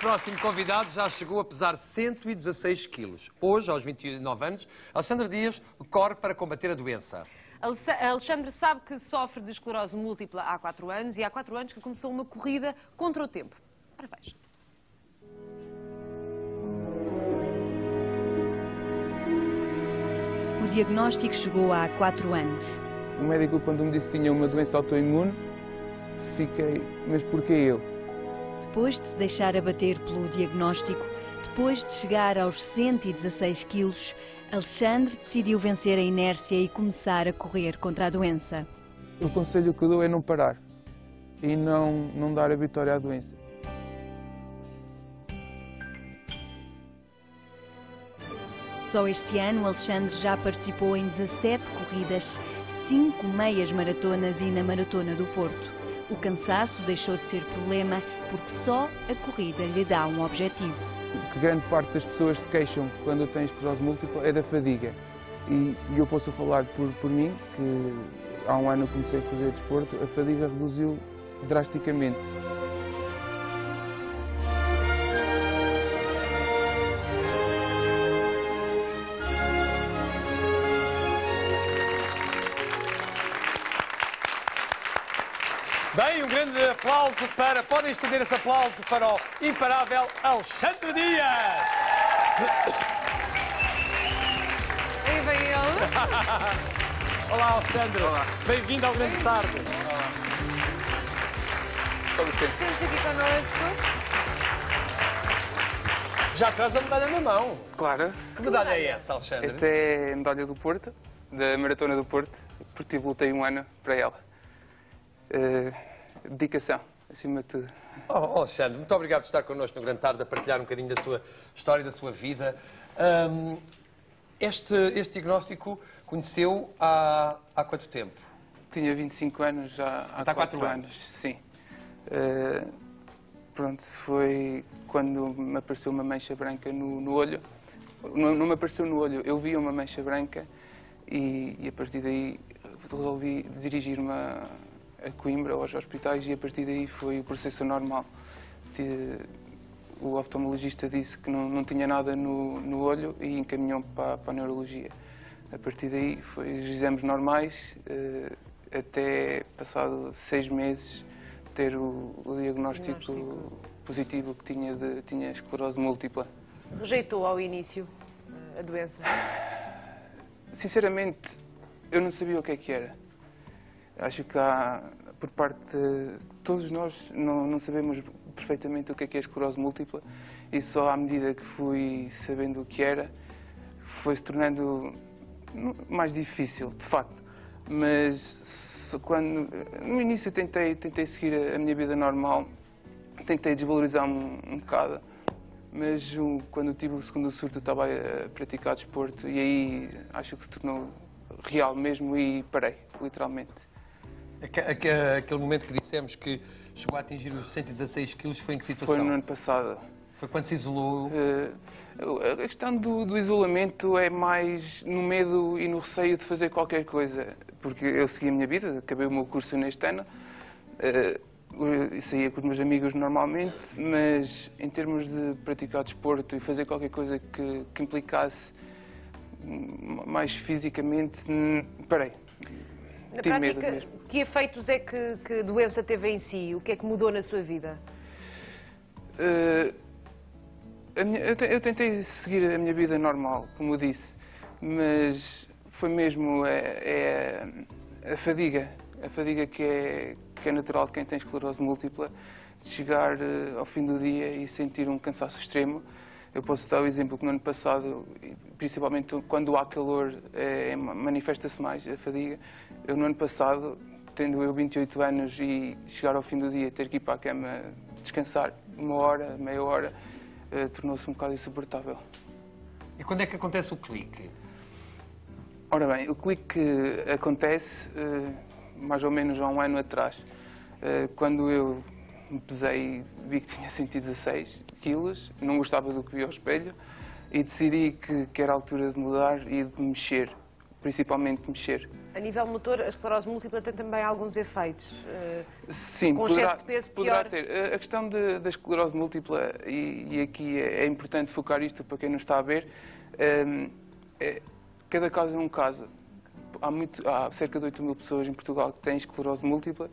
próximo convidado já chegou a pesar 116 quilos. Hoje, aos 29 anos, Alexandre Dias corre para combater a doença. Alexandre sabe que sofre de esclerose múltipla há 4 anos e há 4 anos que começou uma corrida contra o tempo. Ora, veja. O diagnóstico chegou há 4 anos. O médico, quando me disse que tinha uma doença autoimune, fiquei, mas porquê eu? Depois de se deixar abater pelo diagnóstico, depois de chegar aos 116 quilos, Alexandre decidiu vencer a inércia e começar a correr contra a doença. O conselho que eu dou é não parar e não dar a vitória à doença. Só este ano, Alexandre já participou em 17 corridas, 5 meias maratonas e na Maratona do Porto. O cansaço deixou de ser problema porque só a corrida lhe dá um objetivo. Que grande parte das pessoas se queixam quando têm esclerose múltipla é da fadiga. E eu posso falar por mim, que há um ano eu comecei a fazer desporto, a fadiga reduziu drasticamente. Bem, um grande aplauso para... Podem estender esse aplauso para o imparável Alexandre Dias! Aí vem ele. Olá, Alexandre. Bem-vindo ao Grande Tarde. Estamos aqui connosco. Já traz a medalha na mão. Claro. Que medalha é essa, Alexandre? Esta é a medalha do Porto, da Maratona do Porto, porque lutei um ano para ela. Dedicação, acima de tudo. Oh, Alexandre, muito obrigado por estar connosco no Grande Tarde, a partilhar um bocadinho da sua história, da sua vida. Este diagnóstico conheceu há quanto tempo? Tinha 25 anos já há 4 anos. Sim. Pronto, foi quando me apareceu uma mancha branca no olho. Não me apareceu no olho, eu vi uma mancha branca e a partir daí resolvi dirigir-me a Coimbra, aos hospitais, e a partir daí foi o processo normal. O oftalmologista disse que não tinha nada no olho e encaminhou-me para a neurologia. A partir daí foi os exames normais, até passado 6 meses ter o diagnóstico positivo que tinha esclerose múltipla. Rejeitou ao início a doença? Sinceramente, eu não sabia o que é que era. Acho que por parte de todos nós, não sabemos perfeitamente o que é a esclerose múltipla e só à medida que fui sabendo o que era, foi se tornando mais difícil, de facto. Mas no início tentei seguir a minha vida normal, tentei desvalorizar-me um bocado, mas quando tive o segundo surto eu estava a praticar desporto e aí acho que se tornou real mesmo e parei, literalmente. Aquele momento que dissemos que chegou a atingir os 116 quilos foi em que situação? Foi no ano passado. Foi quando se isolou? A questão do isolamento é mais no medo e no receio de fazer qualquer coisa. Porque eu segui a minha vida, acabei o meu curso neste ano, saía com os meus amigos normalmente, mas em termos de praticar desporto e fazer qualquer coisa que implicasse mais fisicamente, parei. Na prática, que efeitos é que a doença teve em si? O que é que mudou na sua vida? Eu tentei seguir a minha vida normal, como eu disse, mas foi mesmo a fadiga. A fadiga que é natural de quem tem esclerose múltipla, de chegar ao fim do dia e sentir um cansaço extremo. Eu posso dar o exemplo que no ano passado, principalmente quando há calor, manifesta-se mais a fadiga. Eu no ano passado, tendo eu 28 anos e chegar ao fim do dia, ter que ir para a cama descansar 1 hora, meia hora, tornou-se um bocado insuportável. E quando é que acontece o clique? Ora bem, o clique acontece mais ou menos há um ano atrás, quando eu me pesei e vi que tinha 116 quilos, não gostava do que vi ao espelho e decidi que era a altura de mudar e de me mexer, principalmente mexer. A nível motor, a esclerose múltipla tem também alguns efeitos. Sim, com excesso de peso poderá pior. ter. A questão da esclerose múltipla, e aqui é importante focar isto para quem não está a ver, cada caso é um caso. Há cerca de 8 mil pessoas em Portugal que têm esclerose múltipla,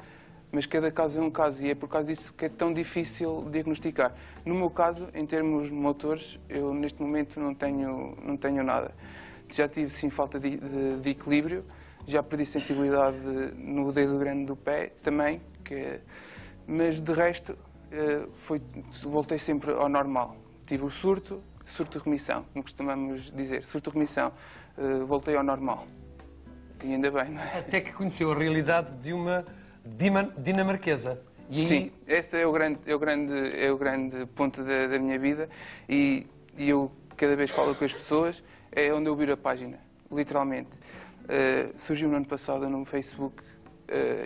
mas cada caso é um caso e é por causa disso que é tão difícil diagnosticar. No meu caso, em termos motores, eu neste momento não tenho nada. Já tive sim falta de equilíbrio, já perdi sensibilidade no dedo grande do pé também, mas de resto voltei sempre ao normal. Tive o surto-remissão, como costumamos dizer, surto-remissão, voltei ao normal. E ainda bem, não é? Até que conheceu a realidade de uma dinamarquesa. E aí... Sim, esse é o grande ponto da minha vida e eu cada vez falo com as pessoas, é onde eu viro a página, literalmente. Surgiu no ano passado no Facebook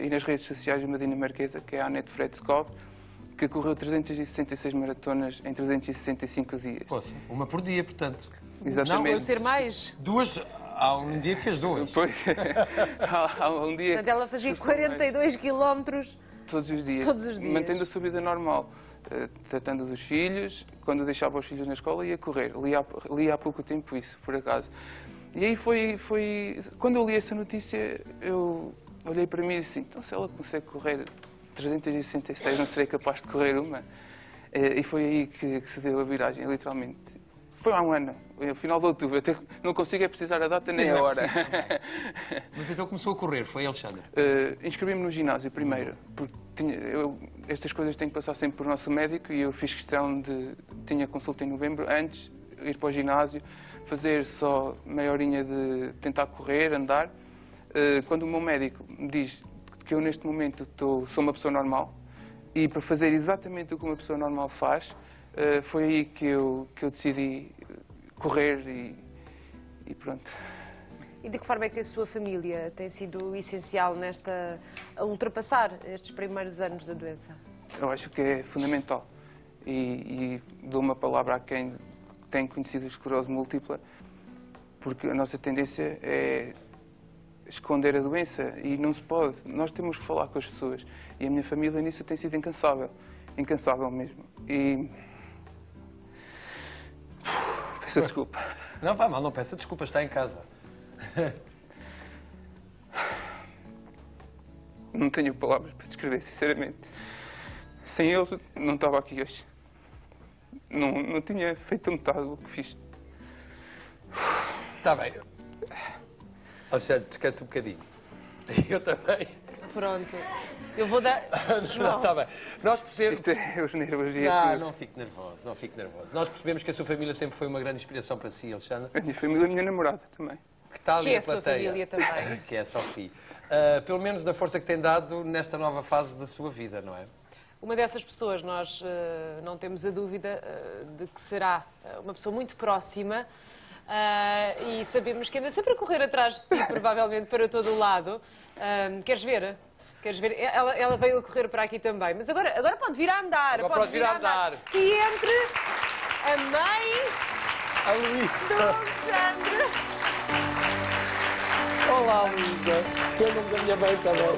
e nas redes sociais uma dinamarquesa, que é a Annette Fredskov, que correu 366 maratonas em 365 dias. Poxa, uma por dia, portanto. Exatamente. Não, ser mais. Duas, há um dia que fez duas. Pois, há um dia... Portanto, ela fazia 42 quilómetros todos os dias, mantendo a sua vida normal, tratando dos filhos, quando deixava os filhos na escola ia correr. Li há pouco tempo isso, por acaso. E aí foi... Quando eu li essa notícia, eu olhei para mim e disse, então se ela consegue correr 366, não serei capaz de correr uma? E foi aí que se deu a viragem, literalmente. Foi há um ano, no final de outubro. Até não consigo precisar a data nem a hora. Mas então começou a correr, foi Alexandre? Inscrevi-me no ginásio primeiro, porque estas coisas têm que passar sempre por nosso médico e eu fiz questão de... Tinha consulta em novembro, antes ir para o ginásio, fazer só meia horinha de tentar correr, andar. Quando o meu médico me diz que eu neste momento sou uma pessoa normal e para fazer exatamente o que uma pessoa normal faz, foi aí que eu decidi correr e pronto. E de que forma é que a sua família tem sido essencial a ultrapassar estes primeiros anos da doença? Eu acho que é fundamental e dou uma palavra a quem tem conhecido a esclerose múltipla, porque a nossa tendência é esconder a doença e não se pode. Nós temos que falar com as pessoas e a minha família nisso tem sido incansável mesmo. E peço desculpa. Não, vai mal, não peça desculpa, está em casa. Não tenho palavras para descrever, sinceramente. Sem eles, não estava aqui hoje. Não tinha feito metade do que fiz. Está bem. Alexandre, descansa um bocadinho. Eu também. Pronto. Eu vou dar... Não, está bem. Nós percebemos... Isto é os nervos e Não fique nervoso, não fique nervoso. Nós percebemos que a sua família sempre foi uma grande inspiração para si, Alexandre. A minha família e a minha namorada também. Que está ali Que é a a sua plateia. família também. Que é a Sofia. Pelo menos da força que tem dado nesta nova fase da sua vida, não é? Uma dessas pessoas, nós não temos a dúvida de que será uma pessoa muito próxima e sabemos que anda sempre a correr atrás de ti, provavelmente para todo o lado. Queres ver? Queres ver? Ela veio a correr para aqui também, mas agora pode vir a andar. Agora pode vir a andar. E entre a mãe A Luísa. do Alexandre. Olá, Luísa. Que é o nome da minha mãe também.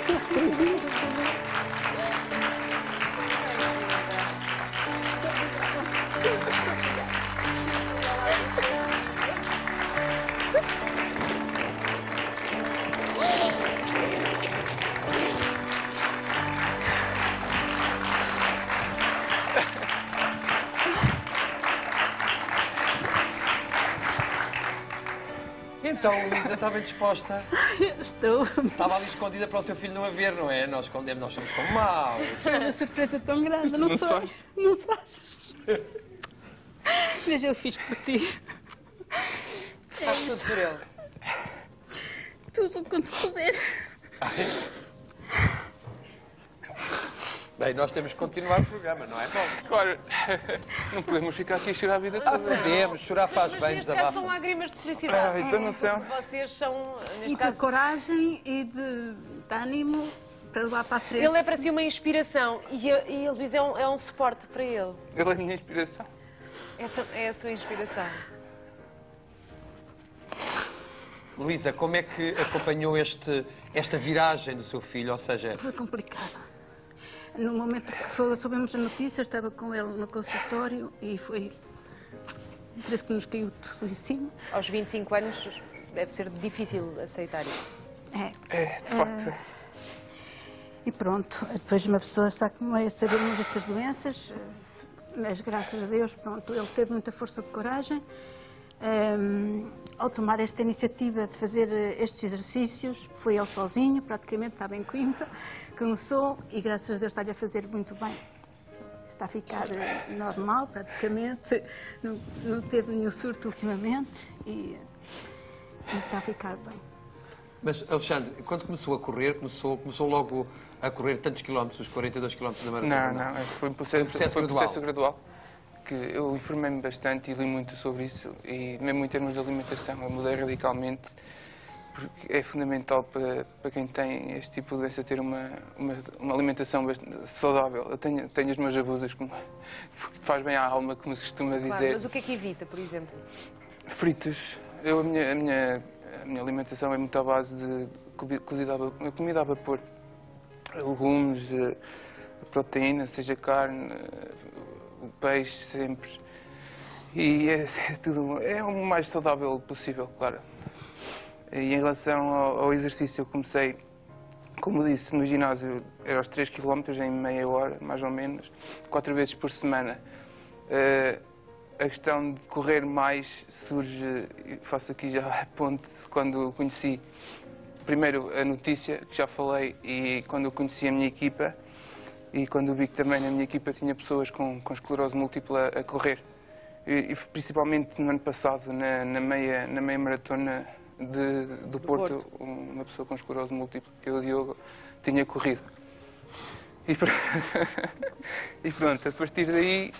Então, Luísa, está bem disposta? Estou. Estava ali escondida para o seu filho não a ver, não é? Nós escondemos, nós somos tão maus. Foi uma surpresa tão grande, não foi? Não fazes. Mas eu fiz por ti. Faz tudo por ele. Tudo quanto puder. Bem, nós temos que continuar o programa, não é? Bom, Claro, não podemos ficar aqui a chorar a vida toda. podemos, chorar faz Mas bem, neste caso são desabafa. lágrimas de felicidade. Então não são. Vocês são, E neste de caso... coragem e de ânimo para levar para a frente. Ele é para si uma inspiração e a Luísa é um suporte para ele. Ele é a minha inspiração. Essa é a sua inspiração. Luísa, como é que acompanhou esta viragem do seu filho? Ou seja, Foi complicado. No momento que soubemos a notícia, estava com ele no consultório e foi... Parece que nos caiu tudo em cima. Aos 25 anos deve ser difícil aceitar isso. De facto. E pronto, depois uma pessoa está como é a sabermos estas doenças, mas graças a Deus, pronto, ele teve muita força de coragem. Ao tomar esta iniciativa de fazer estes exercícios, foi ele sozinho, praticamente, estava em Coimbra, começou e graças a Deus está-lhe a fazer muito bem. Está a ficar normal, praticamente, não teve nenhum surto ultimamente e está a ficar bem. mas Alexandre, quando começou a correr, começou logo a correr tantos quilómetros, os 42 quilómetros da maratona? Não, foi um processo gradual. Que eu informei-me bastante e li muito sobre isso, e mesmo em termos de alimentação, eu mudei radicalmente, porque é fundamental para quem tem este tipo de doença ter uma alimentação saudável. Eu tenho os meus abusos, porque faz bem à alma, como se costuma dizer. Claro, mas o que é que evita, por exemplo? Fritos. A minha alimentação é muito à base de comida a vapor. Legumes, proteína, seja carne, o peixe, sempre. E é o mais saudável possível, claro. E em relação ao exercício, eu comecei, como disse, no ginásio, era aos 3 km em meia hora, mais ou menos, 4 vezes por semana. A questão de correr mais surge, faço aqui já a ponte, quando conheci primeiro a notícia, que já falei, e quando eu conheci a minha equipa, e quando vi que também na minha equipa tinha pessoas com esclerose múltipla a correr. E principalmente no ano passado, na meia maratona do Porto, uma pessoa com esclerose múltipla, que é o Diogo, tinha corrido. E pronto, a partir daí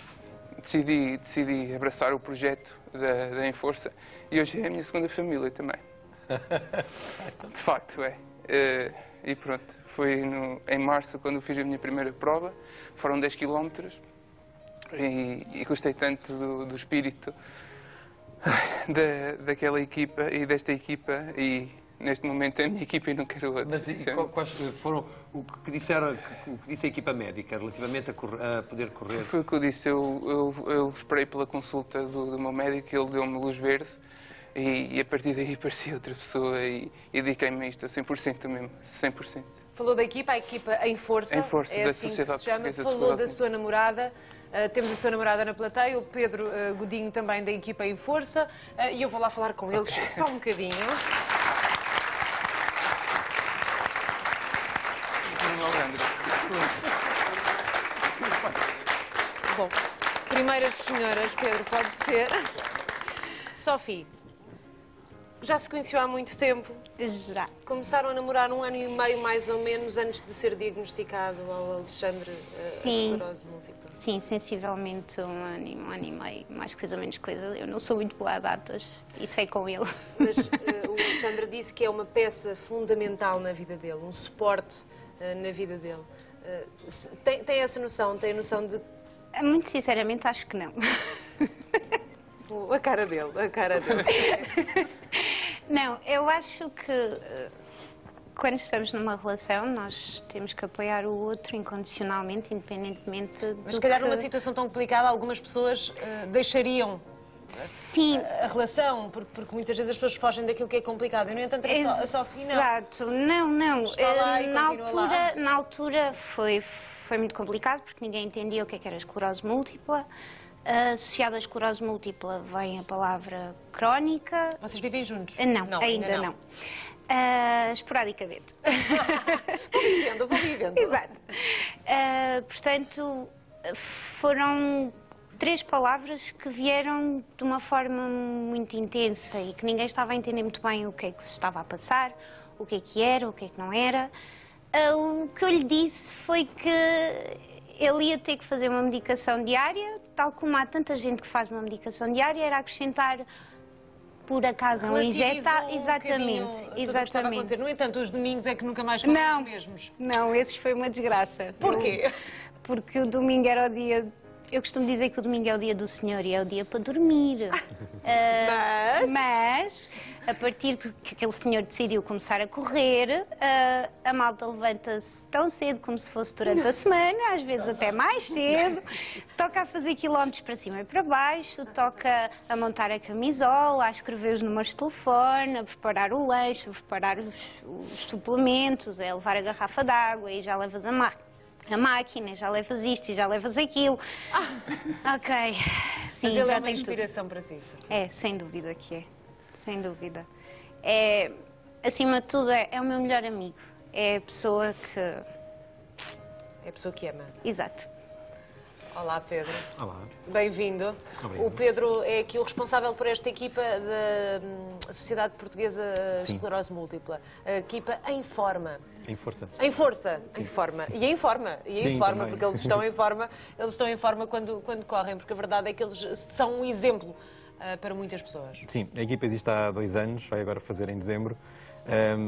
decidi abraçar o projeto da Enforça, e hoje é a minha segunda família também. De facto, é. E pronto, foi em março quando eu fiz a minha primeira prova, foram 10 km, e gostei tanto do espírito daquela equipa e desta equipa, e neste momento é a minha equipa e não quero outra. Mas quais foram o que disse a equipa médica relativamente a poder correr? Foi o que eu disse, eu esperei pela consulta do meu médico, ele deu-me luz verde, e a partir daí parecia outra pessoa, e dediquei-me a isto a 100% mesmo, 100%. Falou da equipa, a equipa em força, Em Força, é da assim que Sociedade se chama. Portuguesa de Falou da Esclerose sua namorada, temos a sua namorada na plateia, o Pedro Godinho também da equipa em força, e eu vou lá falar com eles só um bocadinho. Bom, primeiras senhoras, Pedro, pode ser. Sofia, já se conheceu há muito tempo? Já. Começaram a namorar 1 ano e meio, mais ou menos, antes de ser diagnosticado ao Alexandre a esclerose múltipla. Sim, sensivelmente 1 ano e meio, mais coisa menos coisa. Eu não sou muito boa a datas e sei com ele. Mas o Alexandre disse que é uma peça fundamental na vida dele, um suporte na vida dele. Tem essa noção? Tem a noção de... Muito sinceramente acho que não. A cara dele, a cara dele. Não, eu acho que quando estamos numa relação nós temos que apoiar o outro incondicionalmente, independentemente do Mas se calhar numa situação tão complicada algumas pessoas deixariam Sim. a relação, porque muitas vezes as pessoas fogem daquilo que é complicado. E, no entanto, a Sofia não. Exato, não. Está lá e continua lá. Na altura foi muito complicado porque ninguém entendia o que era a esclerose múltipla. Associada à esclerose múltipla vem a palavra crónica. Vocês vivem juntos? Não, ainda não. Esporadicamente. Vou vivendo. Exato. Portanto, foram 3 palavras que vieram de uma forma muito intensa e que ninguém estava a entender muito bem o que é que se estava a passar, o que é que era, o que é que não era. O que eu lhe disse foi que ele ia ter que fazer uma medicação diária, tal como há tanta gente que faz uma medicação diária, era acrescentar por acaso um injetar. Exatamente. No entanto, os domingos é que nunca mais foram os mesmos. Não, esses foi uma desgraça. Porquê? Porque o domingo era o dia eu costumo dizer que o domingo é o dia do Senhor e é o dia para dormir. Mas, a partir de que aquele senhor decidiu começar a correr, a malta levanta-se tão cedo como se fosse durante a semana, às vezes até mais cedo, toca a fazer quilómetros para cima e para baixo, toca a montar a camisola, a escrever os números de telefone, a preparar o lanche, a preparar os suplementos, a levar a garrafa de água e já levas a máquina, já levas isto e já levas aquilo. Ok. Mas Sim, ele já é uma tem tudo. inspiração para si. É, sem dúvida que é. Sem dúvida. É, acima de tudo, é o meu melhor amigo. É a pessoa que... É a pessoa que ama. Exato. Olá, Pedro. Olá. Bem-vindo. Obrigado. O Pedro é aqui o responsável por esta equipa da Sociedade Portuguesa Sim. Esclerose Múltipla. A equipa em forma. Em força. Em força, em forma. E em forma. E em Sim, forma, também. porque eles estão em forma. Eles estão em forma quando correm, porque a verdade é que eles são um exemplo para muitas pessoas. Sim, a equipa existe há 2 anos, vai agora fazer em dezembro.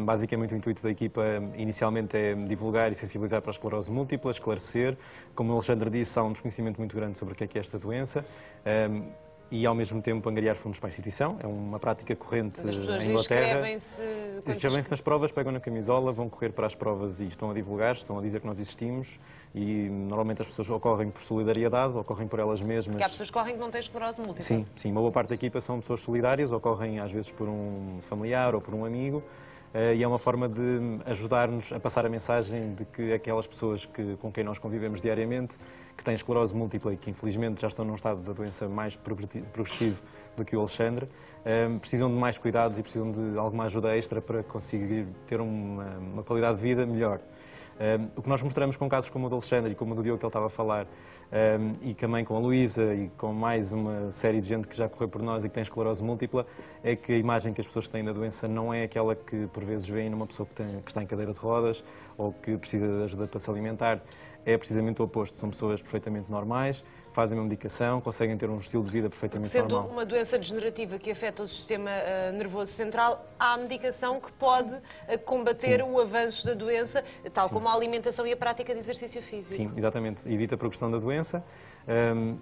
Basicamente o intuito da equipa inicialmente é divulgar e sensibilizar para a esclerose múltipla, esclarecer. Como o Alexandre disse, há um desconhecimento muito grande sobre o que é esta doença. E ao mesmo tempo angariar fundos para a instituição. É uma prática corrente As pessoas em Inglaterra. inscrevem-se... Inscrevem-se nas provas, pegam na camisola, vão correr para as provas e estão a divulgar, estão a dizer que nós existimos e normalmente as pessoas ocorrem por solidariedade, ocorrem por elas mesmas. Porque há pessoas que correm que não têm esclerose múltipla. Sim, sim, uma boa parte da equipa são pessoas solidárias, ocorrem às vezes por um familiar ou por um amigo. E é uma forma de ajudar-nos a passar a mensagem de que aquelas pessoas com quem nós convivemos diariamente, que têm esclerose múltipla e que infelizmente já estão num estado da doença mais progressivo do que o Alexandre, precisam de mais cuidados e precisam de alguma ajuda extra para conseguir ter uma qualidade de vida melhor. O que nós mostramos com casos como o do Alexandre e como o do Diogo que ele estava a falar, e também com a Luísa e com mais uma série de gente que já correu por nós e que tem esclerose múltipla, é que a imagem que as pessoas têm da doença não é aquela que por vezes veem numa pessoa que está em cadeira de rodas ou que precisa de ajuda para se alimentar. É precisamente o oposto. São pessoas perfeitamente normais, fazem uma medicação, conseguem ter um estilo de vida perfeitamente Sendo normal. uma doença degenerativa que afeta o sistema nervoso central, há medicação que pode combater Sim. o avanço da doença, tal Sim. como a alimentação e a prática de exercício físico. Sim, exatamente. Evita a progressão da doença,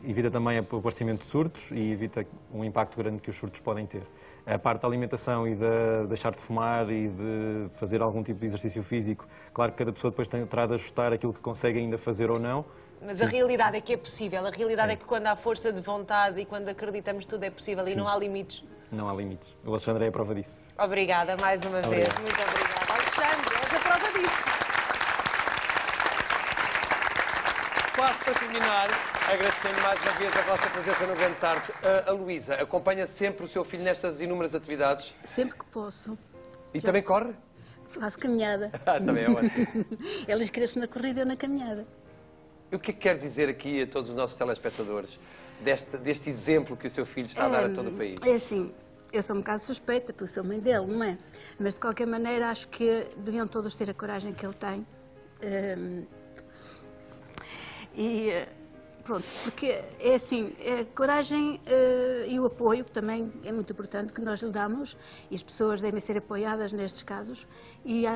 evita também o aparecimento de surtos e evita um impacto grande que os surtos podem ter. A parte da alimentação e de deixar de fumar e de fazer algum tipo de exercício físico, claro que cada pessoa depois terá de ajustar aquilo que consegue ainda fazer ou não. Mas a realidade é que é possível. A realidade é que quando há força de vontade e quando acreditamos tudo é possível e Sim. não há limites. Não há limites. O Alexandre é a prova disso. Obrigada mais uma vez. Obrigado. Muito obrigada. Alexandre, és a prova disso. Quase para terminar, agradecendo mais uma vez a vossa presença no Grande Tarde. A Luísa acompanha sempre o seu filho nestas inúmeras atividades? Sempre que posso. E também corre? Faço caminhada. Também é ótimo. Ela inscreve-se na corrida e eu na caminhada. E o que é que quer dizer aqui a todos os nossos telespectadores deste exemplo que o seu filho está a dar a todo o país? É assim, eu sou um bocado suspeita, porque sou mãe dele, não é? Mas de qualquer maneira acho que deviam todos ter a coragem que ele tem. Pronto, porque é assim, a coragem e o apoio, que também é muito importante, que nós lhe damos, e as pessoas devem ser apoiadas nestes casos, e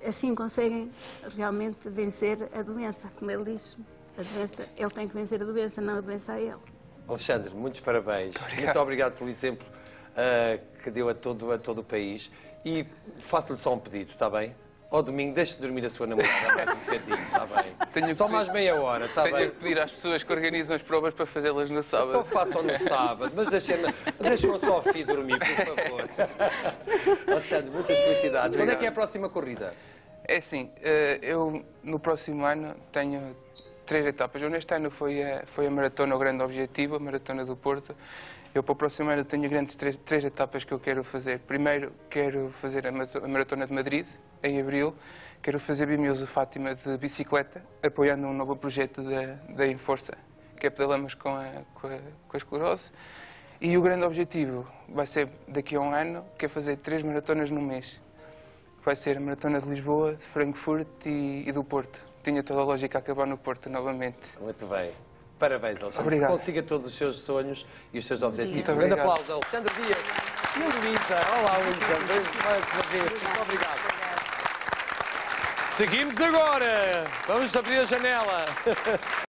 assim conseguem realmente vencer a doença. Como ele disse, a doença, ele tem que vencer a doença, não a doença a ele. Alexandre, muitos parabéns. Muito obrigado pelo exemplo que deu a todo o país. E faço-lhe só um pedido, está bem? Ao domingo, deixe de dormir a sua namorada mais um bocadinho, está bem? Só mais meia hora, está bem? Tenho que pedir às pessoas que organizam as provas para fazê-las no sábado. Então façam no sábado, mas deixem a Sofia dormir, por favor. Alexandre, muitas felicidades. Quando é que é a próxima corrida? É assim, eu no próximo ano tenho 3 etapas. Eu neste ano foi a maratona o grande objetivo, a maratona do Porto. Eu para o próximo ano tenho grandes 3 etapas que eu quero fazer. Primeiro quero fazer a maratona de Madrid, em abril. Quero fazer Bimiuso Fátima de bicicleta, apoiando um novo projeto da Inforça, que é Pedalamos com a esclerose. E o grande objetivo vai ser daqui a um ano, que é fazer 3 maratonas no mês. Vai ser a maratona de Lisboa, de Frankfurt e do Porto. Tinha toda a lógica a acabar no Porto novamente. Muito bem. Parabéns, Alexandre. Obrigado. Consiga todos os seus sonhos e os seus objetivos. Muito Um grande obrigado. aplauso, Alexandre Dias e a Luísa. Olá, Luísa. Mais uma vez. Muito obrigado. Seguimos agora. Vamos abrir a janela.